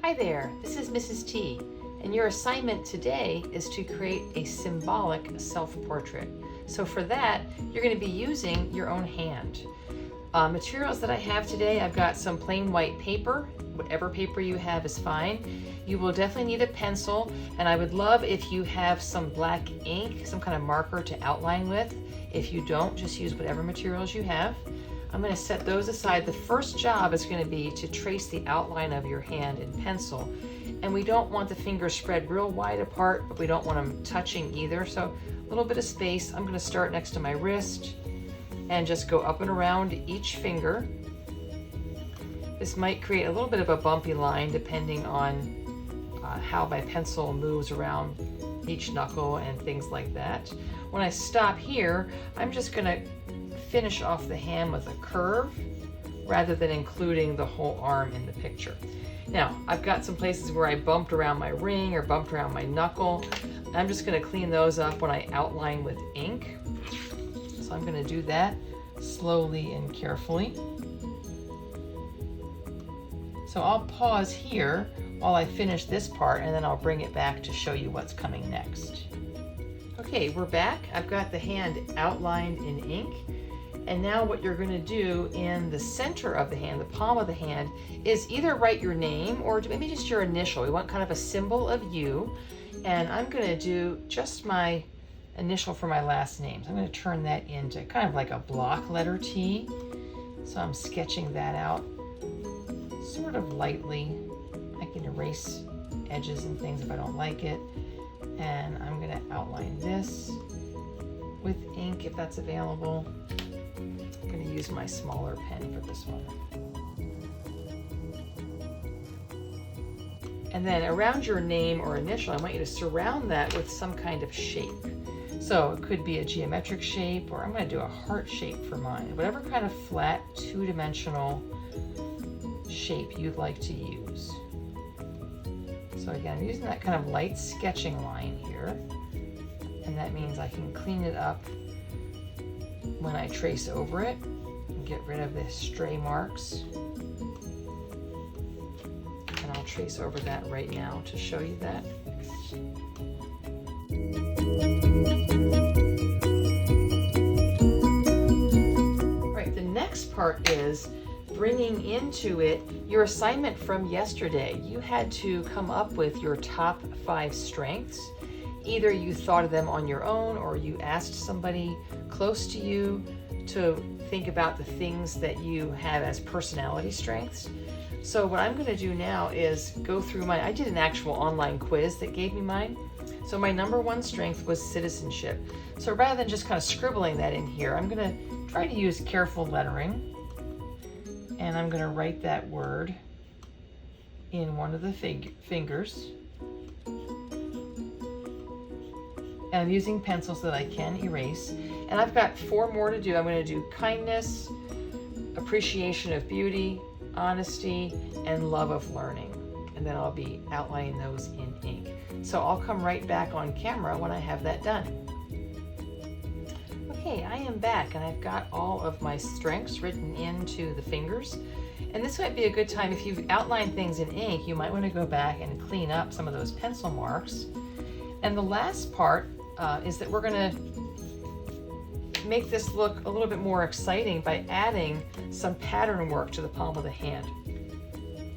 Hi there, this is Mrs. T, and your assignment today is to create a symbolic self-portrait. So for that, you're going to be using your own hand. Materials that I have today, I've got some plain white paper. Whatever paper you have is fine. You will definitely need a pencil, and I would love if you have some black ink, some kind of marker to outline with. If you don't, just use whatever materials you have. I'm going to set those aside. The first job is going to be to trace the outline of your hand in pencil. And we don't want the fingers spread real wide apart, but we don't want them touching either. So a little bit of space. I'm going to start next to my wrist and just go up and around each finger. This might create a little bit of a bumpy line depending on how my pencil moves around each knuckle and things like that. When I stop here, I'm just going to finish off the hand with a curve rather than including the whole arm in the picture. Now, I've got some places where I bumped around my ring or bumped around my knuckle. I'm just going to clean those up when I outline with ink. So I'm going to do that slowly and carefully. So I'll pause here while I finish this part, and then I'll bring it back to show you what's coming next. Okay, we're back. I've got the hand outlined in ink. And now what you're going to do in the center of the hand, the palm of the hand, is either write your name or maybe just your initial. We want kind of a symbol of you. And I'm going to do just my initial for my last name. So I'm going to turn that into kind of like a block letter T. So I'm sketching that out sort of lightly. I can erase edges and things if I don't like it. And I'm going to outline this with ink if that's available. I'm going to use my smaller pen for this one. And then around your name or initial, I want you to surround that with some kind of shape. So it could be a geometric shape, or I'm going to do a heart shape for mine. Whatever kind of flat, two-dimensional shape you'd like to use. So again, I'm using that kind of light sketching line here. And that means I can clean it up when I trace over it and get rid of the stray marks. And I'll trace over that right now to show you that. All right, the next part is bringing into it your assignment from yesterday. You had to come up with your top 5 strengths. Either you thought of them on your own or you asked somebody close to you to think about the things that you have as personality strengths. So what I'm going to do now is go through mine. I did an actual online quiz that gave me mine. So my number 1 strength was citizenship. So rather than just kind of scribbling that in here, I'm going to try to use careful lettering. And I'm going to write that word in one of the fingers. And I'm using pencil so that I can erase. And I've got 4 more to do. I'm going to do kindness, appreciation of beauty, honesty, and love of learning. And then I'll be outlining those in ink. So I'll come right back on camera when I have that done. Okay, I am back and I've got all of my strengths written into the fingers. And this might be a good time, if you've outlined things in ink, you might want to go back and clean up some of those pencil marks. And the last part is that we're going to make this look a little bit more exciting by adding some pattern work to the palm of the hand.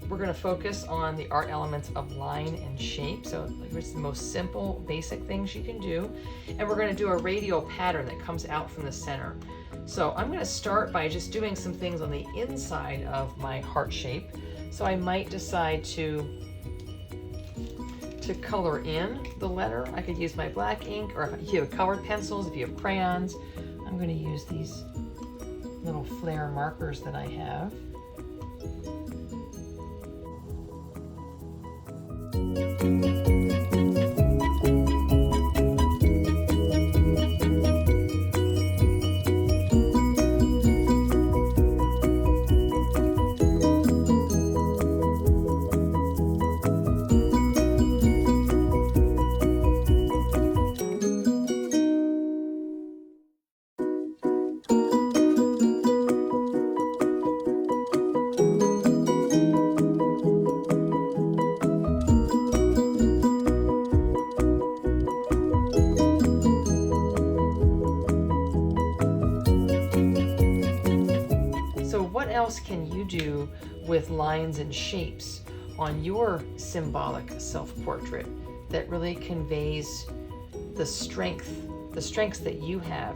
We're going to focus on the art elements of line and shape. So it's the most simple, basic things you can do. And we're going to do a radial pattern that comes out from the center. So I'm going to start by just doing some things on the inside of my heart shape. So I might decide to color in the letter. I could use my black ink, or if you have colored pencils, if you have crayons. I'm going to use these little flare markers that I have. else can you do with lines and shapes on your symbolic self-portrait that really conveys the strengths that you have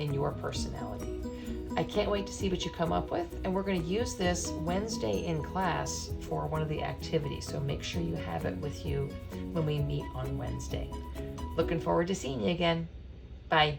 in your personality? I can't wait to see what you come up with, and we're going to use this Wednesday in class for one of the activities, so make sure you have it with you when we meet on Wednesday. Looking forward to seeing you again. Bye.